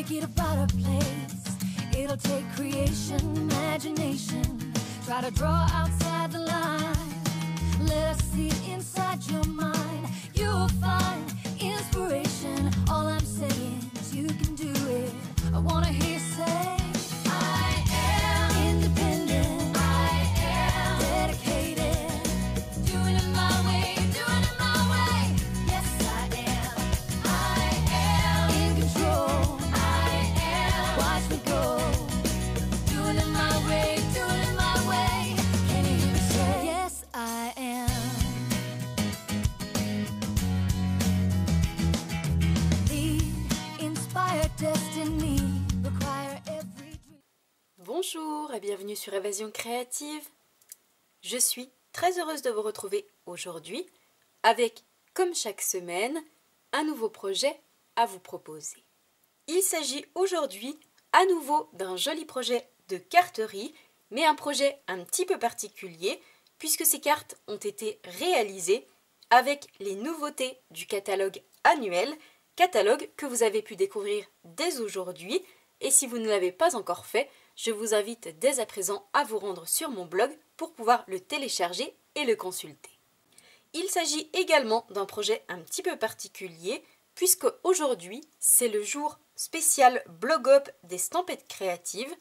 make it a better place. It'll take creation, imagination. Try to draw outside the line. Let us see inside your mind. You'll find inspiration. All I'm saying is you can do it. I wanna hear you say I am independent. I am dedicated. Doing it my way, doing it my way. Yes, I am. I am in control. I am. Watch me go. Doing it my way, doing it my way. Can you hear me say yes, I am. Bonjour et bienvenue sur Évasion Créative. Je suis très heureuse de vous retrouver aujourd'hui avec, comme chaque semaine, un nouveau projet à vous proposer. Il s'agit aujourd'hui à nouveau d'un joli projet de carterie, mais un projet un petit peu particulier puisque ces cartes ont été réalisées avec les nouveautés du catalogue annuel, catalogue que vous avez pu découvrir dès aujourd'hui. Et si vous ne l'avez pas encore fait, je vous invite dès à présent à vous rendre sur mon blog pour pouvoir le télécharger et le consulter. Il s'agit également d'un projet un petit peu particulier puisque aujourd'hui c'est le jour spécial blog-up des Stampettes Créatives.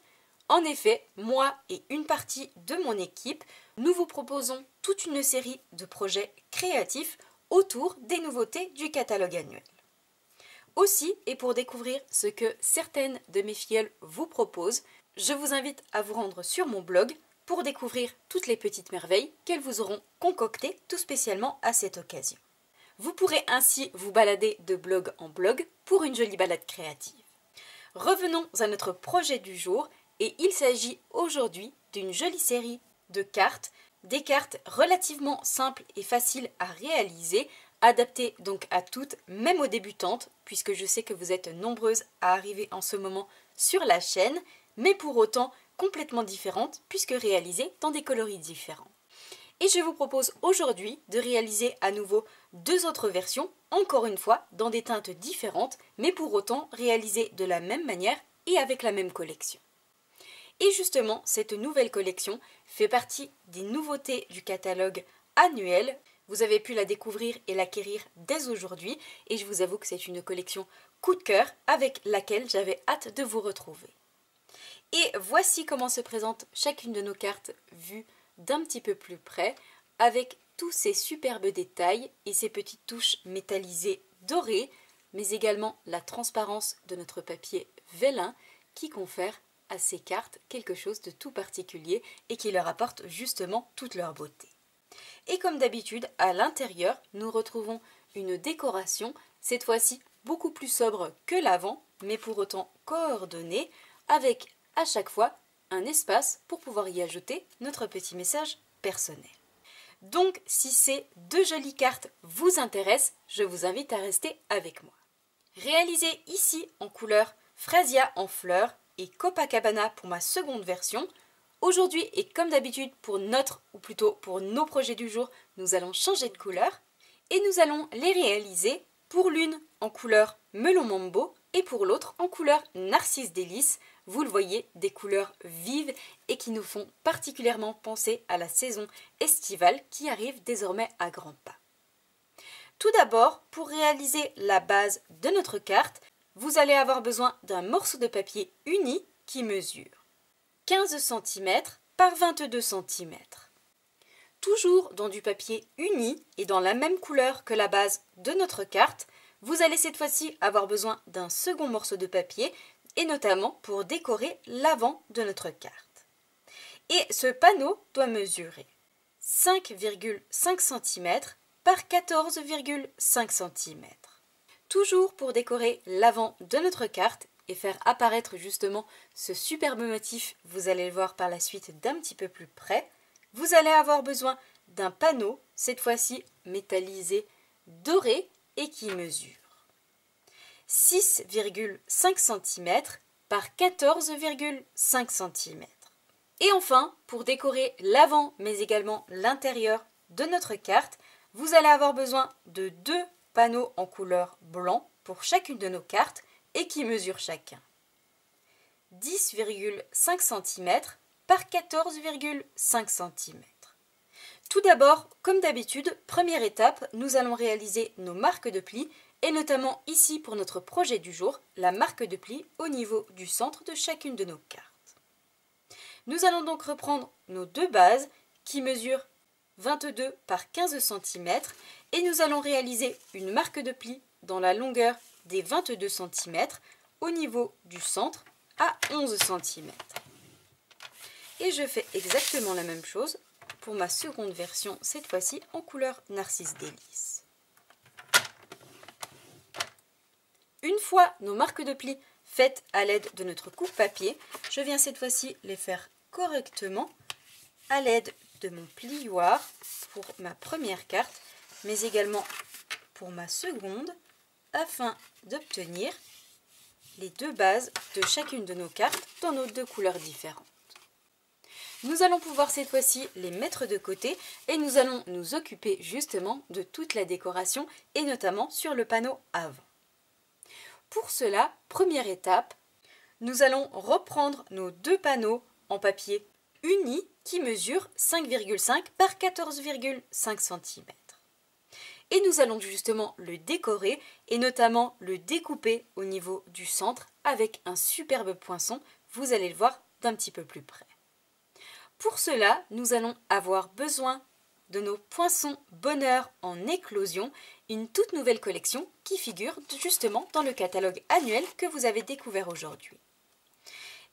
En effet, moi et une partie de mon équipe, nous vous proposons toute une série de projets créatifs autour des nouveautés du catalogue annuel. Aussi, et pour découvrir ce que certaines de mes filleules vous proposent, je vous invite à vous rendre sur mon blog pour découvrir toutes les petites merveilles qu'elles vous auront concoctées tout spécialement à cette occasion. Vous pourrez ainsi vous balader de blog en blog pour une jolie balade créative. Revenons à notre projet du jour et il s'agit aujourd'hui d'une jolie série de cartes, des cartes relativement simples et faciles à réaliser, adaptées donc à toutes, même aux débutantes, puisque je sais que vous êtes nombreuses à arriver en ce moment sur la chaîne, mais pour autant complètement différentes, puisque réalisées dans des coloris différents. Et je vous propose aujourd'hui de réaliser à nouveau deux autres versions, encore une fois dans des teintes différentes, mais pour autant réalisées de la même manière et avec la même collection. Et justement, cette nouvelle collection fait partie des nouveautés du catalogue annuel. Vous avez pu la découvrir et l'acquérir dès aujourd'hui et je vous avoue que c'est une collection coup de cœur avec laquelle j'avais hâte de vous retrouver. Et voici comment se présente chacune de nos cartes vues d'un petit peu plus près avec tous ces superbes détails et ces petites touches métallisées dorées, mais également la transparence de notre papier vélin qui confère à ces cartes quelque chose de tout particulier et qui leur apporte justement toute leur beauté. Et comme d'habitude, à l'intérieur, nous retrouvons une décoration, cette fois-ci beaucoup plus sobre que l'avant, mais pour autant coordonnée, avec à chaque fois un espace pour pouvoir y ajouter notre petit message personnel. Donc, si ces deux jolies cartes vous intéressent, je vous invite à rester avec moi. Réalisées ici en couleur Fresia en fleurs et Copacabana pour ma seconde version, aujourd'hui et comme d'habitude pour notre, ou plutôt pour nos projets du jour, nous allons changer de couleur et nous allons les réaliser pour l'une en couleur melon mambo et pour l'autre en couleur narcisse délice. Vous le voyez, des couleurs vives et qui nous font particulièrement penser à la saison estivale qui arrive désormais à grands pas. Tout d'abord, pour réaliser la base de notre carte, vous allez avoir besoin d'un morceau de papier uni qui mesure 15 cm par 22 cm. Toujours dans du papier uni et dans la même couleur que la base de notre carte, vous allez cette fois-ci avoir besoin d'un second morceau de papier et notamment pour décorer l'avant de notre carte. Et ce panneau doit mesurer 5,5 cm par 14,5 cm. Toujours pour décorer l'avant de notre carte et faire apparaître justement ce superbe motif, vous allez le voir par la suite d'un petit peu plus près, vous allez avoir besoin d'un panneau, cette fois-ci métallisé doré et qui mesure 6,5 cm par 14,5 cm. Et enfin, pour décorer l'avant mais également l'intérieur de notre carte, vous allez avoir besoin de deux panneaux en couleur blanc pour chacune de nos cartes et qui mesurent chacun 10,5 cm par 14,5 cm. Tout d'abord, comme d'habitude, première étape, nous allons réaliser nos marques de plis et notamment ici pour notre projet du jour, la marque de pli au niveau du centre de chacune de nos cartes. Nous allons donc reprendre nos deux bases qui mesurent 22 par 15 cm et nous allons réaliser une marque de pli dans la longueur des 22 cm au niveau du centre à 11 cm. Et je fais exactement la même chose pour ma seconde version, cette fois-ci en couleur Narcisse Délice. Une fois nos marques de pli faites à l'aide de notre coupe-papier, je viens cette fois-ci les faire correctement à l'aide de mon plioir pour ma première carte, mais également pour ma seconde, afin d'obtenir les deux bases de chacune de nos cartes dans nos deux couleurs différentes. Nous allons pouvoir cette fois-ci les mettre de côté et nous allons nous occuper justement de toute la décoration et notamment sur le panneau avant. Pour cela, première étape, nous allons reprendre nos deux panneaux en papier uni qui mesurent 5,5 par 14,5 cm. Et nous allons justement le décorer et notamment le découper au niveau du centre avec un superbe poinçon, vous allez le voir d'un petit peu plus près. Pour cela, nous allons avoir besoin de nos poinçons bonheur en éclosion, une toute nouvelle collection qui figure justement dans le catalogue annuel que vous avez découvert aujourd'hui.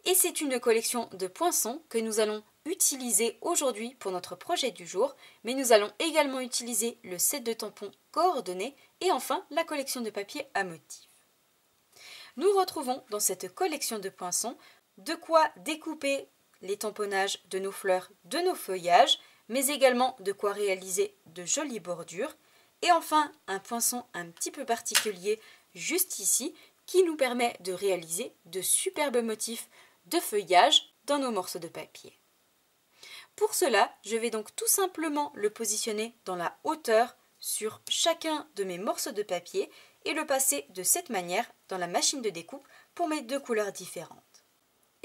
Et c'est une collection de poinçons que nous allons utiliser aujourd'hui pour notre projet du jour, mais nous allons également utiliser le set de tampons coordonnés et enfin la collection de papier à motifs. Nous retrouvons dans cette collection de poinçons de quoi découper les tamponnages de nos fleurs, de nos feuillages, mais également de quoi réaliser de jolies bordures. Et enfin, un poinçon un petit peu particulier juste ici, qui nous permet de réaliser de superbes motifs de feuillage dans nos morceaux de papier. Pour cela, je vais donc tout simplement le positionner dans la hauteur sur chacun de mes morceaux de papier et le passer de cette manière dans la machine de découpe pour mes deux couleurs différentes.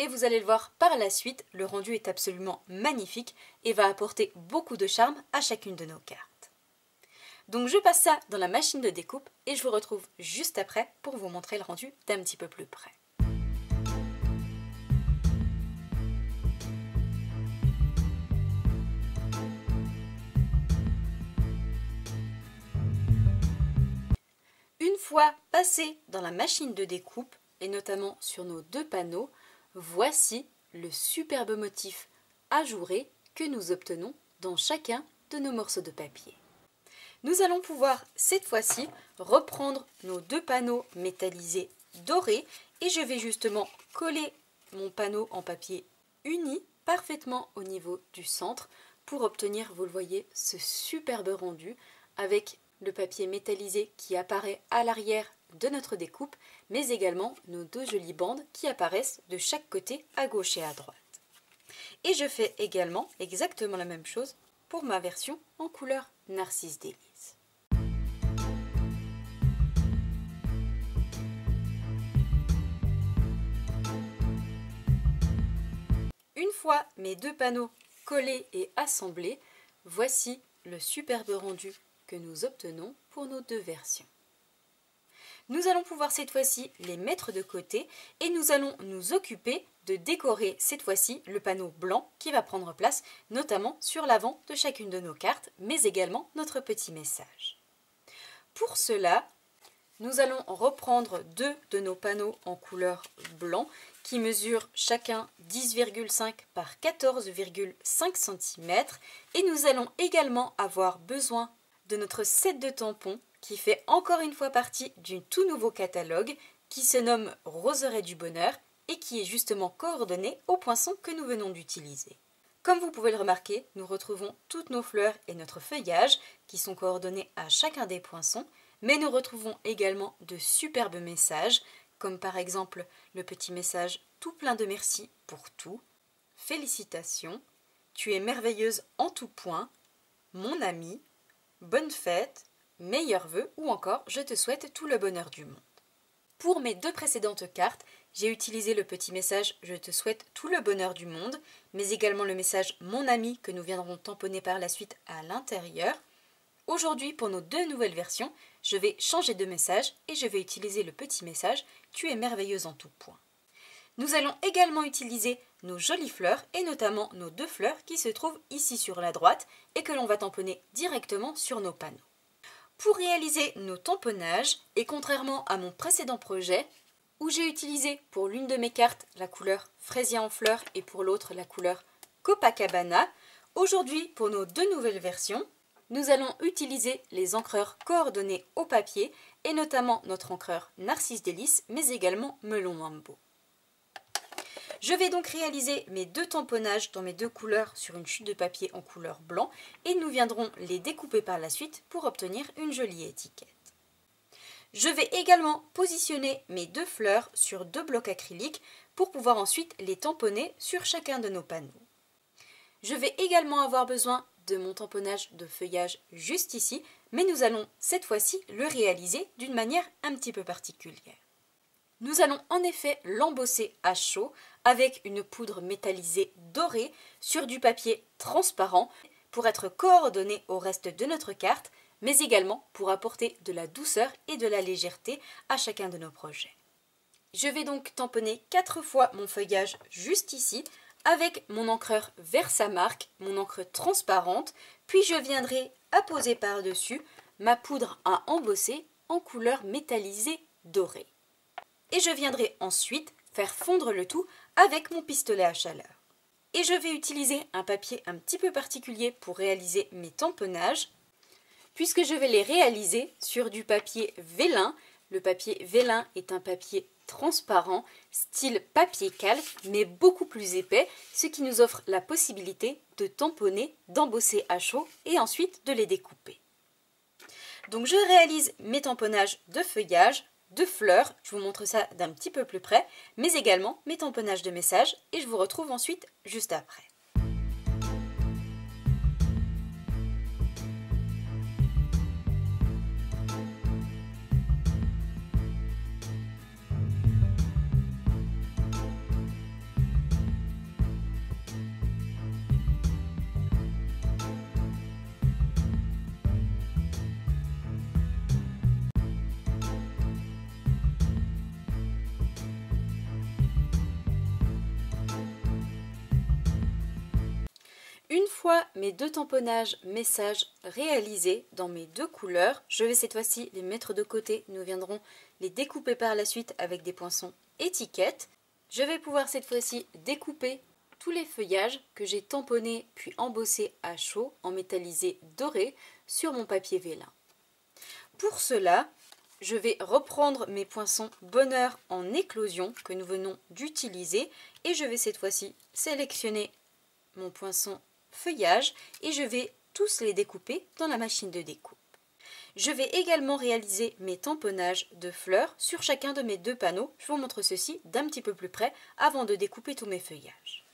Et vous allez le voir par la suite, le rendu est absolument magnifique et va apporter beaucoup de charme à chacune de nos cartes. Donc je passe ça dans la machine de découpe et je vous retrouve juste après pour vous montrer le rendu d'un petit peu plus près. Une fois passé dans la machine de découpe et notamment sur nos deux panneaux, voici le superbe motif ajouré que nous obtenons dans chacun de nos morceaux de papier. Nous allons pouvoir cette fois-ci reprendre nos deux panneaux métallisés dorés et je vais justement coller mon panneau en papier uni parfaitement au niveau du centre pour obtenir, vous le voyez, ce superbe rendu avec le papier métallisé qui apparaît à l'arrière de notre découpe, mais également nos deux jolies bandes qui apparaissent de chaque côté à gauche et à droite. Et je fais également exactement la même chose pour ma version en couleur Narcisse Délice. Une fois mes deux panneaux collés et assemblés, voici le superbe rendu que nous obtenons pour nos deux versions. Nous allons pouvoir cette fois-ci les mettre de côté et nous allons nous occuper de décorer cette fois-ci le panneau blanc qui va prendre place notamment sur l'avant de chacune de nos cartes, mais également notre petit message. Pour cela, nous allons reprendre deux de nos panneaux en couleur blanc qui mesurent chacun 10,5 par 14,5 cm et nous allons également avoir besoin de notre set de tampons qui fait encore une fois partie d'un tout nouveau catalogue qui se nomme Roseraie du Bonheur et qui est justement coordonné au poinçon que nous venons d'utiliser. Comme vous pouvez le remarquer, nous retrouvons toutes nos fleurs et notre feuillage qui sont coordonnés à chacun des poinçons, mais nous retrouvons également de superbes messages, comme par exemple le petit message tout plein de merci pour tout, félicitations, tu es merveilleuse en tout point, mon ami, bonne fête, meilleurs vœux ou encore je te souhaite tout le bonheur du monde. Pour mes deux précédentes cartes, j'ai utilisé le petit message « Je te souhaite tout le bonheur du monde », mais également le message « Mon ami » que nous viendrons tamponner par la suite à l'intérieur. Aujourd'hui, pour nos 2 nouvelles versions, je vais changer de message et je vais utiliser le petit message « Tu es merveilleuse en tout point ». Nous allons également utiliser nos jolies fleurs et notamment nos 2 fleurs qui se trouvent ici sur la droite et que l'on va tamponner directement sur nos panneaux. Pour réaliser nos tamponnages, et contrairement à mon précédent projet, où j'ai utilisé pour l'une de mes cartes la couleur fraisier en fleurs et pour l'autre la couleur Copacabana, aujourd'hui pour nos 2 nouvelles versions, nous allons utiliser les encreurs coordonnés au papier et notamment notre encreur Narcisse Délice mais également Melon Mambo. Je vais donc réaliser mes 2 tamponnages dans mes 2 couleurs sur une chute de papier en couleur blanc et nous viendrons les découper par la suite pour obtenir une jolie étiquette. Je vais également positionner mes 2 fleurs sur 2 blocs acryliques pour pouvoir ensuite les tamponner sur chacun de nos panneaux. Je vais également avoir besoin de mon tamponnage de feuillage juste ici, mais nous allons cette fois-ci le réaliser d'une manière un petit peu particulière. Nous allons en effet l'embosser à chaud avec une poudre métallisée dorée sur du papier transparent pour être coordonné au reste de notre carte, mais également pour apporter de la douceur et de la légèreté à chacun de nos projets. Je vais donc tamponner 4 fois mon feuillage juste ici avec mon encreur Versamark, mon encre transparente, puis je viendrai apposer par-dessus ma poudre à embosser en couleur métallisée dorée. Et je viendrai ensuite faire fondre le tout avec mon pistolet à chaleur. Et je vais utiliser un papier un petit peu particulier pour réaliser mes tamponnages, puisque je vais les réaliser sur du papier vélin. Le papier vélin est un papier transparent, style papier calque, mais beaucoup plus épais, ce qui nous offre la possibilité de tamponner, d'embosser à chaud et ensuite de les découper. Donc je réalise mes tamponnages de feuillage, de fleurs, je vous montre ça d'un petit peu plus près, mais également mes tamponnages de messages et je vous retrouve ensuite juste après. Une fois mes 2 tamponnages messages réalisés dans mes 2 couleurs, je vais cette fois-ci les mettre de côté. Nous viendrons les découper par la suite avec des poinçons étiquettes. Je vais pouvoir cette fois-ci découper tous les feuillages que j'ai tamponnés puis embossés à chaud en métallisé doré sur mon papier vélin. Pour cela, je vais reprendre mes poinçons Bonheur en éclosion que nous venons d'utiliser et je vais cette fois-ci sélectionner mon poinçon feuillage et je vais tous les découper dans la machine de découpe. Je vais également réaliser mes tamponnages de fleurs sur chacun de mes 2 panneaux. Je vous montre ceci d'un petit peu plus près avant de découper tous mes feuillages.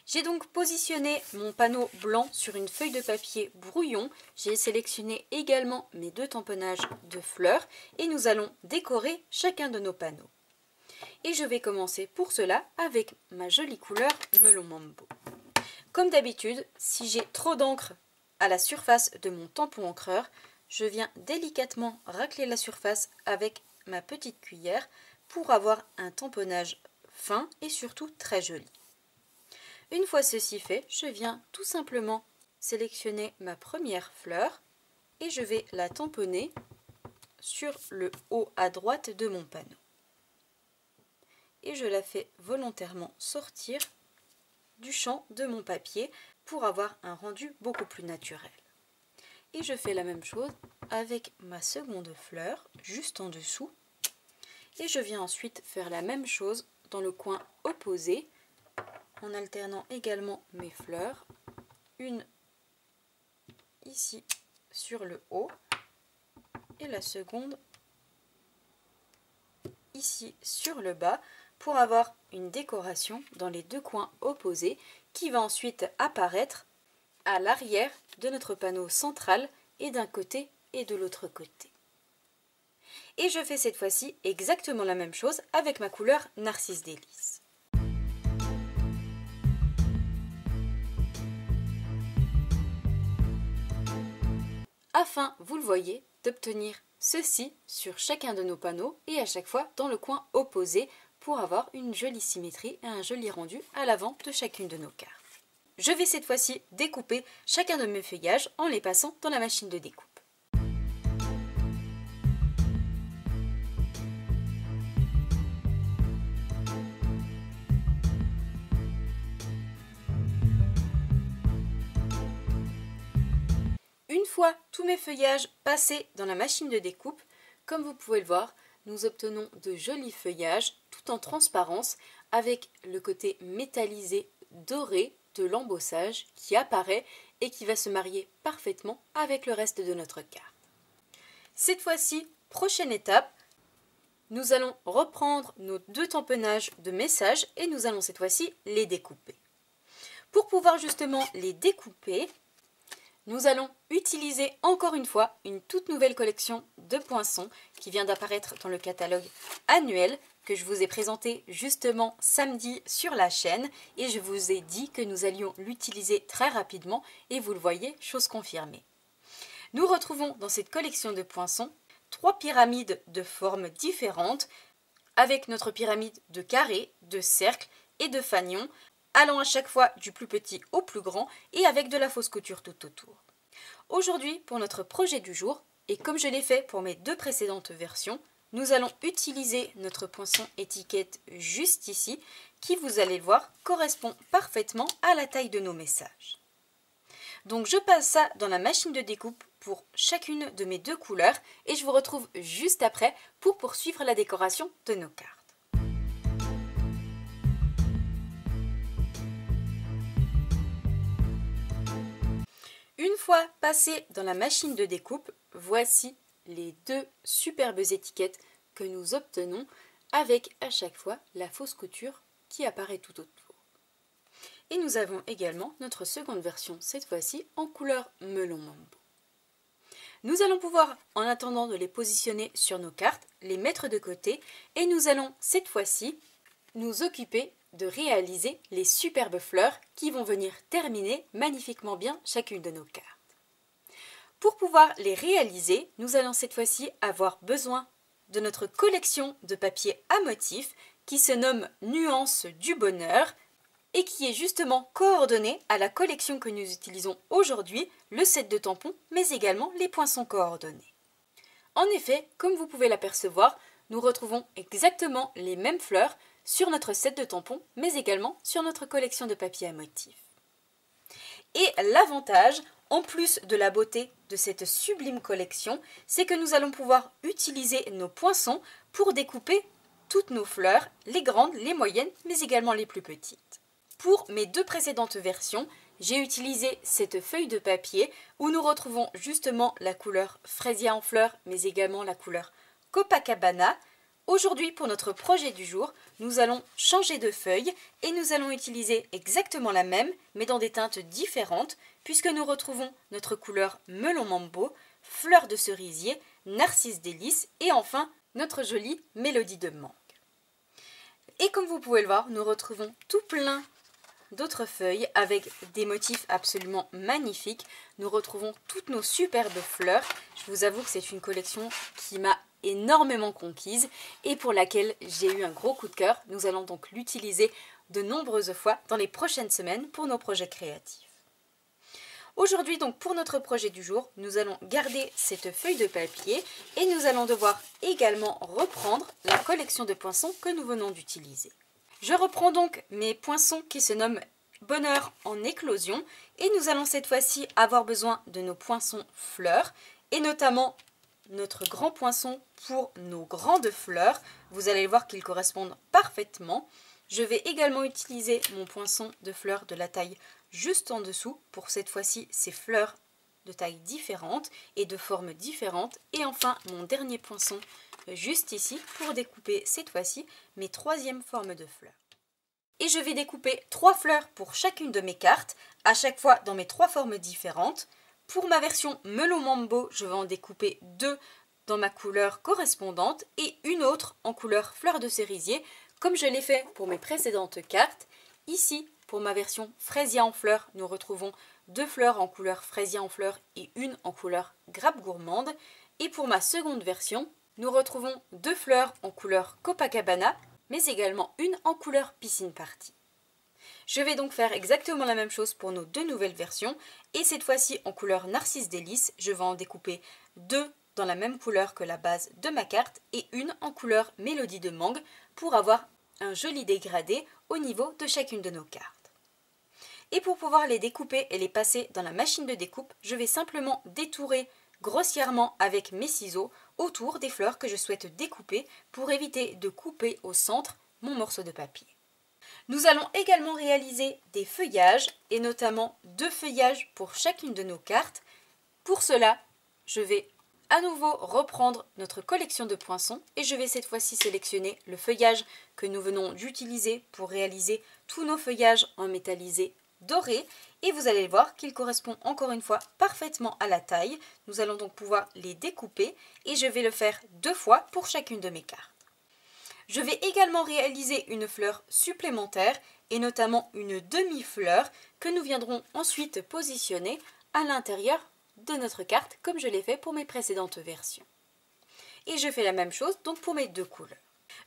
J'ai donc positionné mon panneau blanc sur une feuille de papier brouillon. J'ai sélectionné également mes 2 tamponnages de fleurs et nous allons décorer chacun de nos panneaux. Et je vais commencer pour cela avec ma jolie couleur Melon Mambo. Comme d'habitude, si j'ai trop d'encre à la surface de mon tampon encreur, je viens délicatement racler la surface avec ma petite cuillère pour avoir un tamponnage fin et surtout très joli. Une fois ceci fait, je viens tout simplement sélectionner ma première fleur et je vais la tamponner sur le haut à droite de mon panneau. Et je la fais volontairement sortir du champ de mon papier pour avoir un rendu beaucoup plus naturel. Et je fais la même chose avec ma seconde fleur juste en dessous et je viens ensuite faire la même chose dans le coin opposé en alternant également mes fleurs, une ici sur le haut et la seconde ici sur le bas pour avoir une décoration dans les 2 coins opposés qui va ensuite apparaître à l'arrière de notre panneau central et d'un côté et de l'autre côté. Et je fais cette fois-ci exactement la même chose avec ma couleur Narcisse Délice. Afin, vous le voyez, d'obtenir ceci sur chacun de nos panneaux et à chaque fois dans le coin opposé pour avoir une jolie symétrie et un joli rendu à l'avant de chacune de nos cartes. Je vais cette fois-ci découper chacun de mes feuillages en les passant dans la machine de découpe. Une fois tous mes feuillages passés dans la machine de découpe, comme vous pouvez le voir, nous obtenons de jolis feuillages tout en transparence avec le côté métallisé doré de l'embossage qui apparaît et qui va se marier parfaitement avec le reste de notre carte. Cette fois-ci, prochaine étape, nous allons reprendre nos 2 tamponnages de messages et nous allons cette fois-ci les découper. Pour pouvoir justement les découper, nous allons utiliser encore une fois une toute nouvelle collection de poinçons qui vient d'apparaître dans le catalogue annuel que je vous ai présenté justement samedi sur la chaîne et je vous ai dit que nous allions l'utiliser très rapidement et vous le voyez, chose confirmée. Nous retrouvons dans cette collection de poinçons 3 pyramides de formes différentes avec notre pyramide de carré, de cercle et de fanion allant à chaque fois du plus petit au plus grand et avec de la fausse couture tout autour. Aujourd'hui, pour notre projet du jour, et comme je l'ai fait pour mes 2 précédentes versions, nous allons utiliser notre poinçon étiquette juste ici, qui vous allez le voir correspond parfaitement à la taille de nos messages. Donc je passe ça dans la machine de découpe pour chacune de mes 2 couleurs et je vous retrouve juste après pour poursuivre la décoration de nos cartes. Une fois passé dans la machine de découpe, voici les 2 superbes étiquettes que nous obtenons avec à chaque fois la fausse couture qui apparaît tout autour. Et nous avons également notre seconde version, cette fois-ci en couleur melon mambo. Nous allons pouvoir, en attendant de les positionner sur nos cartes, les mettre de côté et nous allons cette fois-ci nous occuper de réaliser les superbes fleurs qui vont venir terminer magnifiquement bien chacune de nos cartes. Pour pouvoir les réaliser, nous allons cette fois-ci avoir besoin de notre collection de papier à motifs qui se nomme Nuances du Bonheur et qui est justement coordonnée à la collection que nous utilisons aujourd'hui, le set de tampons, mais également les poinçons coordonnés. En effet, comme vous pouvez l'apercevoir, nous retrouvons exactement les mêmes fleurs sur notre set de tampons, mais également sur notre collection de papier à motifs. Et l'avantage, en plus de la beauté de cette sublime collection, c'est que nous allons pouvoir utiliser nos poinçons pour découper toutes nos fleurs, les grandes, les moyennes, mais également les plus petites. Pour mes 2 précédentes versions, j'ai utilisé cette feuille de papier où nous retrouvons justement la couleur fraisia en fleurs, mais également la couleur Copacabana. Aujourd'hui, pour notre projet du jour, nous allons changer de feuille et nous allons utiliser exactement la même, mais dans des teintes différentes, puisque nous retrouvons notre couleur melon mambo, fleur de cerisier, narcisse délice et enfin notre jolie mélodie de mangue. Et comme vous pouvez le voir, nous retrouvons tout plein d'autres feuilles avec des motifs absolument magnifiques. Nous retrouvons toutes nos superbes fleurs. Je vous avoue que c'est une collection qui m'a énormément conquise et pour laquelle j'ai eu un gros coup de cœur. Nous allons donc l'utiliser de nombreuses fois dans les prochaines semaines pour nos projets créatifs. Aujourd'hui donc pour notre projet du jour, nous allons garder cette feuille de papier et nous allons devoir également reprendre la collection de poinçons que nous venons d'utiliser. Je reprends donc mes poinçons qui se nomment Bonheur en éclosion et nous allons cette fois-ci avoir besoin de nos poinçons fleurs et notamment notre grand poinçon pour nos grandes fleurs. Vous allez voir qu'ils correspondent parfaitement. Je vais également utiliser mon poinçon de fleurs de la taille juste en dessous pour cette fois-ci ces fleurs de tailles différentes et de formes différentes. Et enfin mon dernier poinçon juste ici pour découper cette fois-ci mes 3e formes de fleurs. Et je vais découper 3 fleurs pour chacune de mes cartes, à chaque fois dans mes 3 formes différentes. Pour ma version melon mambo, je vais en découper 2 dans ma couleur correspondante et une autre en couleur fleur de cerisier, comme je l'ai fait pour mes précédentes cartes. Ici, pour ma version fraisier en fleurs, nous retrouvons 2 fleurs en couleur fraisier en fleurs et une en couleur grappe gourmande. Et pour ma seconde version, nous retrouvons 2 fleurs en couleur Copacabana, mais également une en couleur piscine party. Je vais donc faire exactement la même chose pour nos 2 nouvelles versions, et cette fois-ci en couleur Narcisse Délice, je vais en découper 2 dans la même couleur que la base de ma carte et une en couleur Mélodie de mangue pour avoir un joli dégradé au niveau de chacune de nos cartes. Et pour pouvoir les découper et les passer dans la machine de découpe, je vais simplement détourer grossièrement avec mes ciseaux autour des fleurs que je souhaite découper pour éviter de couper au centre mon morceau de papier. Nous allons également réaliser des feuillages et notamment 2 feuillages pour chacune de nos cartes. Pour cela, je vais à nouveau reprendre notre collection de poinçons et je vais cette fois-ci sélectionner le feuillage que nous venons d'utiliser pour réaliser tous nos feuillages en métallisé doré et vous allez voir qu'il correspond encore une fois parfaitement à la taille. Nous allons donc pouvoir les découper et je vais le faire 2 fois pour chacune de mes cartes. Je vais également réaliser une fleur supplémentaire et notamment une demi-fleur que nous viendrons ensuite positionner à l'intérieur de notre carte comme je l'ai fait pour mes précédentes versions. Et je fais la même chose donc pour mes 2 couleurs.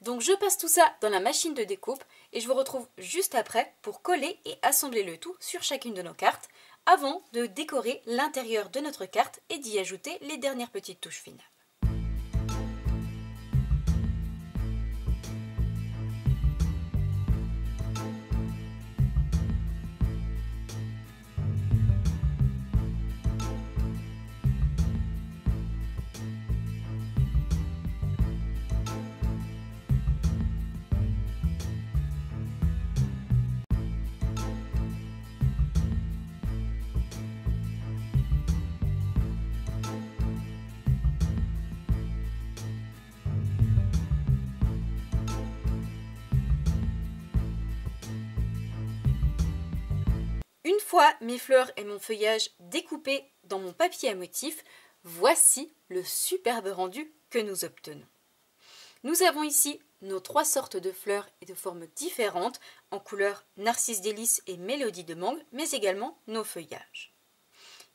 Donc je passe tout ça dans la machine de découpe et je vous retrouve juste après pour coller et assembler le tout sur chacune de nos cartes avant de décorer l'intérieur de notre carte et d'y ajouter les dernières petites touches finales. Une fois mes fleurs et mon feuillage découpés dans mon papier à motif, voici le superbe rendu que nous obtenons. Nous avons ici nos 3 sortes de fleurs et de formes différentes en couleur Narcisse Délice et Mélodie de mangue, mais également nos feuillages.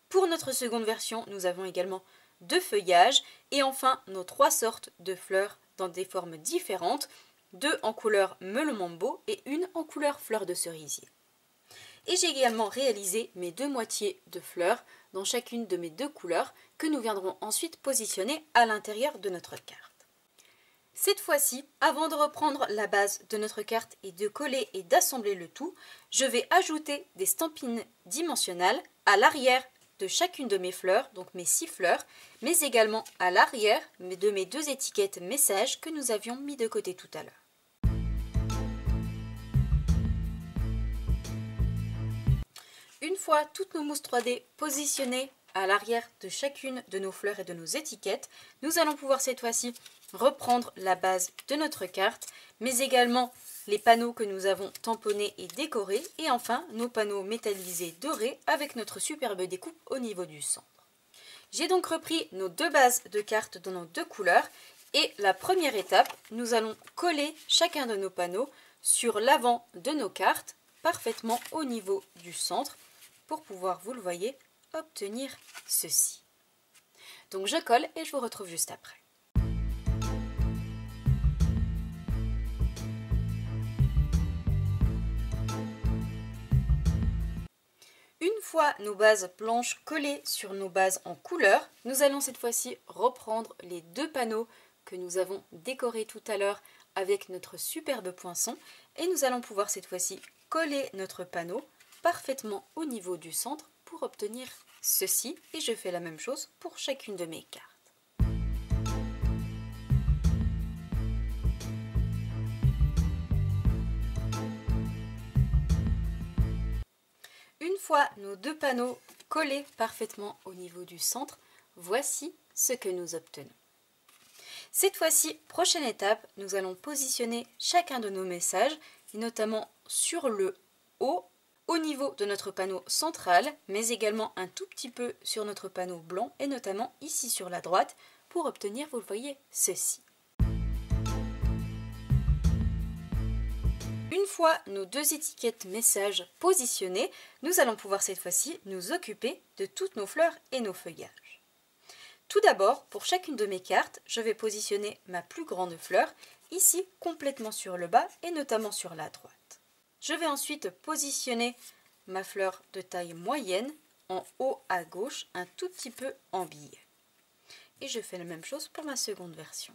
Pour notre seconde version, nous avons également 2 feuillages et enfin nos 3 sortes de fleurs dans des formes différentes, 2 en couleur melon mambo et une en couleur fleur de cerisier. Et j'ai également réalisé mes 2 moitiés de fleurs dans chacune de mes 2 couleurs que nous viendrons ensuite positionner à l'intérieur de notre carte. Cette fois-ci, avant de reprendre la base de notre carte et de coller et d'assembler le tout, je vais ajouter des stampines dimensionnelles à l'arrière de chacune de mes fleurs, donc mes 6 fleurs, mais également à l'arrière de mes 2 étiquettes messages que nous avions mis de côté tout à l'heure. Une fois toutes nos mousses 3D positionnées à l'arrière de chacune de nos fleurs et de nos étiquettes, nous allons pouvoir cette fois-ci reprendre la base de notre carte, mais également les panneaux que nous avons tamponnés et décorés, et enfin nos panneaux métallisés dorés avec notre superbe découpe au niveau du centre. J'ai donc repris nos 2 bases de cartes dans nos 2 couleurs, et la première étape, nous allons coller chacun de nos panneaux sur l'avant de nos cartes, parfaitement au niveau du centre, pour pouvoir, vous le voyez, obtenir ceci. Donc je colle et je vous retrouve juste après. Une fois nos bases blanches collées sur nos bases en couleur, nous allons cette fois-ci reprendre les 2 panneaux que nous avons décorés tout à l'heure avec notre superbe poinçon et nous allons pouvoir cette fois-ci coller notre panneau parfaitement au niveau du centre pour obtenir ceci et je fais la même chose pour chacune de mes cartes. Une fois nos 2 panneaux collés parfaitement au niveau du centre, voici ce que nous obtenons. Cette fois-ci, prochaine étape, nous allons positionner chacun de nos messages et notamment sur le haut au niveau de notre panneau central, mais également un tout petit peu sur notre panneau blanc et notamment ici sur la droite pour obtenir, vous le voyez, ceci. Une fois nos deux étiquettes messages positionnées, nous allons pouvoir cette fois-ci nous occuper de toutes nos fleurs et nos feuillages. Tout d'abord, pour chacune de mes cartes, je vais positionner ma plus grande fleur ici complètement sur le bas et notamment sur la droite. Je vais ensuite positionner ma fleur de taille moyenne en haut à gauche, un tout petit peu en billet. Et je fais la même chose pour ma seconde version.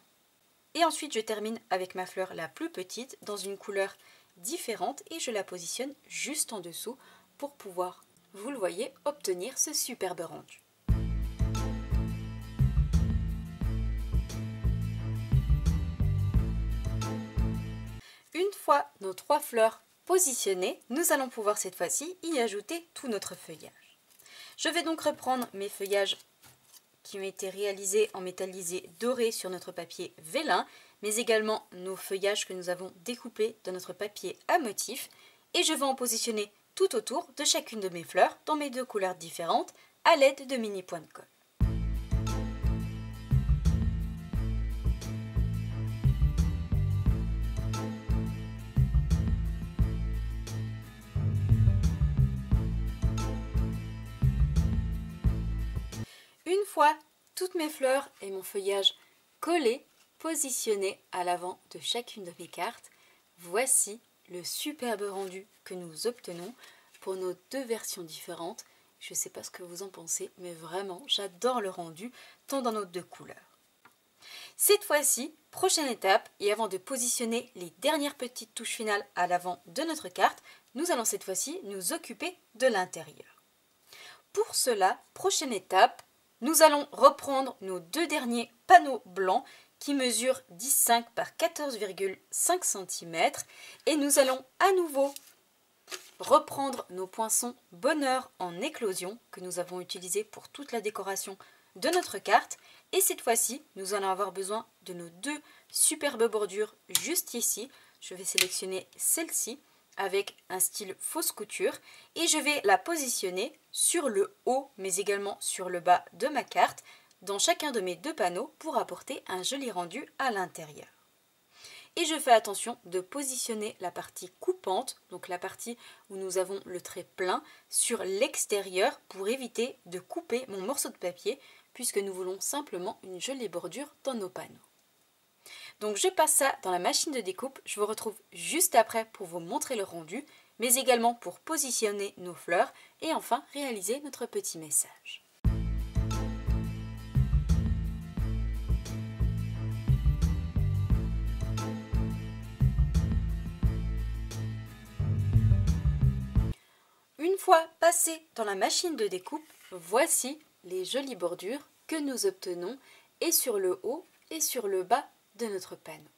Et ensuite, je termine avec ma fleur la plus petite dans une couleur différente et je la positionne juste en dessous pour pouvoir, vous le voyez, obtenir ce superbe rendu. Une fois nos trois fleurs positionnées, nous allons pouvoir cette fois-ci y ajouter tout notre feuillage. Je vais donc reprendre mes feuillages qui ont été réalisés en métallisé doré sur notre papier vélin, mais également nos feuillages que nous avons découpés dans notre papier à motif, et je vais en positionner tout autour de chacune de mes fleurs dans mes deux couleurs différentes à l'aide de mini points de colle. Une fois toutes mes fleurs et mon feuillage collés, positionnés à l'avant de chacune de mes cartes, voici le superbe rendu que nous obtenons pour nos deux versions différentes. Je ne sais pas ce que vous en pensez, mais vraiment, j'adore le rendu, tant dans nos deux couleurs. Cette fois-ci, prochaine étape, et avant de positionner les dernières petites touches finales à l'avant de notre carte, nous allons cette fois-ci nous occuper de l'intérieur. Pour cela, prochaine étape, nous allons reprendre nos deux derniers panneaux blancs qui mesurent 10,5 par 14,5 cm et nous allons à nouveau reprendre nos poinçons bonheur en éclosion que nous avons utilisés pour toute la décoration de notre carte et cette fois-ci nous allons avoir besoin de nos deux superbes bordures juste ici. Je vais sélectionner celle-ci avec un style fausse couture et je vais la positionner sur le haut mais également sur le bas de ma carte dans chacun de mes deux panneaux pour apporter un joli rendu à l'intérieur. Et je fais attention de positionner la partie coupante, donc la partie où nous avons le trait plein, sur l'extérieur pour éviter de couper mon morceau de papier puisque nous voulons simplement une jolie bordure dans nos panneaux. Donc je passe ça dans la machine de découpe, je vous retrouve juste après pour vous montrer le rendu, mais également pour positionner nos fleurs et enfin réaliser notre petit message. Une fois passé dans la machine de découpe, voici les jolies bordures que nous obtenons et sur le haut et sur le bas de notre panneau.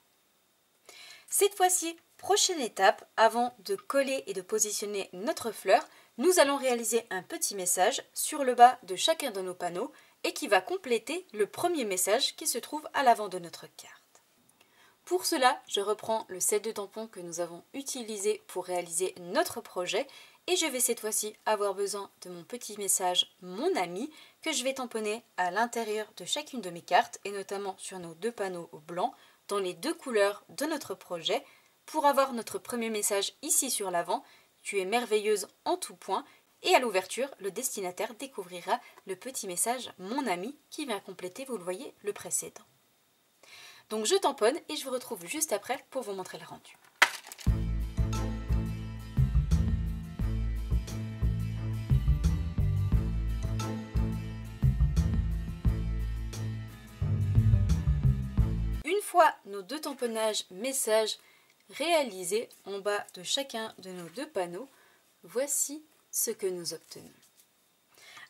Cette fois-ci, prochaine étape, avant de coller et de positionner notre fleur, nous allons réaliser un petit message sur le bas de chacun de nos panneaux et qui va compléter le premier message qui se trouve à l'avant de notre carte. Pour cela, je reprends le set de tampons que nous avons utilisé pour réaliser notre projet et je vais cette fois-ci avoir besoin de mon petit message « Mon ami » que je vais tamponner à l'intérieur de chacune de mes cartes et notamment sur nos deux panneaux blancs dans les deux couleurs de notre projet pour avoir notre premier message ici sur l'avant « Tu es merveilleuse en tout point » et à l'ouverture, le destinataire découvrira le petit message « Mon ami » qui vient compléter, vous le voyez, le précédent. Donc je tamponne et je vous retrouve juste après pour vous montrer le rendu. Une fois nos deux tamponnages messages réalisés en bas de chacun de nos deux panneaux, voici ce que nous obtenons.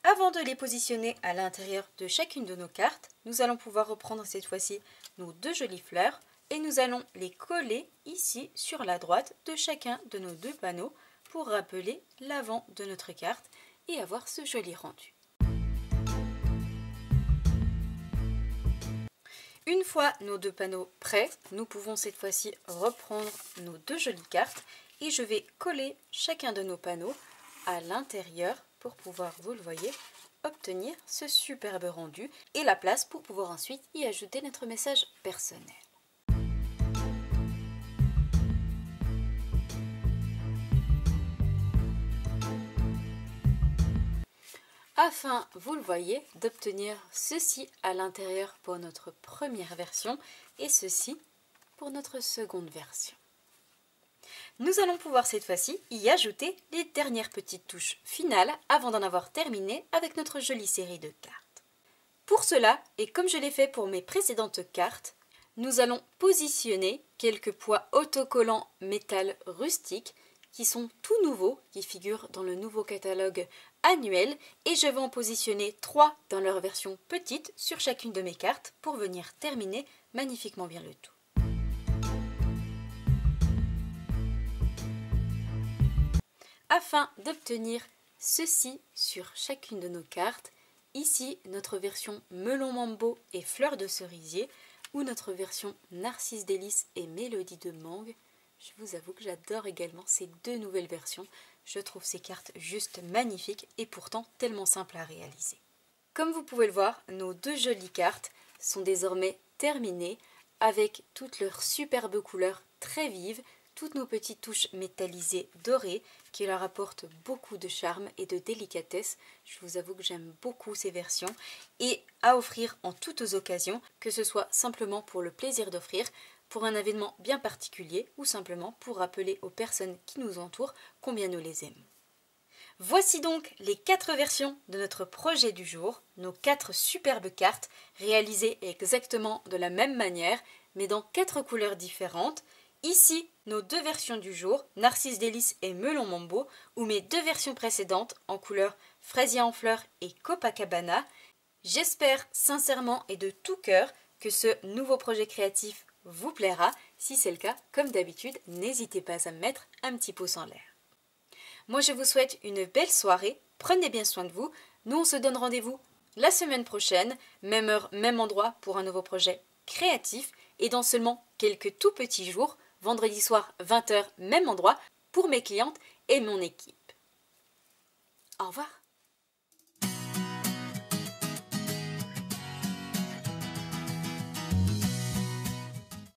Avant de les positionner à l'intérieur de chacune de nos cartes, nous allons pouvoir reprendre cette fois-ci nos deux jolies fleurs et nous allons les coller ici sur la droite de chacun de nos deux panneaux pour rappeler l'avant de notre carte et avoir ce joli rendu. Une fois nos deux panneaux prêts, nous pouvons cette fois-ci reprendre nos deux jolies cartes et je vais coller chacun de nos panneaux à l'intérieur pour pouvoir, vous le voyez, obtenir ce superbe rendu et la place pour pouvoir ensuite y ajouter notre message personnel. Afin, vous le voyez, d'obtenir ceci à l'intérieur pour notre première version et ceci pour notre seconde version. Nous allons pouvoir cette fois-ci y ajouter les dernières petites touches finales avant d'en avoir terminé avec notre jolie série de cartes. Pour cela, et comme je l'ai fait pour mes précédentes cartes, nous allons positionner quelques poids autocollants métal rustique qui sont tout nouveaux, qui figurent dans le nouveau catalogue annuel, et je vais en positionner 3 dans leur version petite sur chacune de mes cartes pour venir terminer magnifiquement bien le tout. Afin d'obtenir ceci sur chacune de nos cartes, ici notre version melon mambo et fleur de cerisier ou notre version narcisse délice et mélodie de mangue. Je vous avoue que j'adore également ces deux nouvelles versions. Je trouve ces cartes juste magnifiques et pourtant tellement simples à réaliser. Comme vous pouvez le voir, nos deux jolies cartes sont désormais terminées avec toutes leurs superbes couleurs très vives, toutes nos petites touches métallisées dorées qui leur apportent beaucoup de charme et de délicatesse. Je vous avoue que j'aime beaucoup ces versions et à offrir en toutes occasions, que ce soit simplement pour le plaisir d'offrir, pour un événement bien particulier ou simplement pour rappeler aux personnes qui nous entourent combien nous les aimons. Voici donc les 4 versions de notre projet du jour, nos 4 superbes cartes réalisées exactement de la même manière mais dans 4 couleurs différentes. Ici, nos 2 versions du jour, Narcisse Délice et Melon Mambo, ou mes 2 versions précédentes en couleur Fraisier en fleurs et Copacabana. J'espère sincèrement et de tout cœur que ce nouveau projet créatif vous plaira. Si c'est le cas, comme d'habitude, n'hésitez pas à me mettre un petit pouce en l'air. Moi, je vous souhaite une belle soirée, prenez bien soin de vous. Nous, on se donne rendez-vous la semaine prochaine, même heure, même endroit pour un nouveau projet créatif et dans seulement quelques tout petits jours, vendredi soir 20 h, même endroit, pour mes clientes et mon équipe. Au revoir.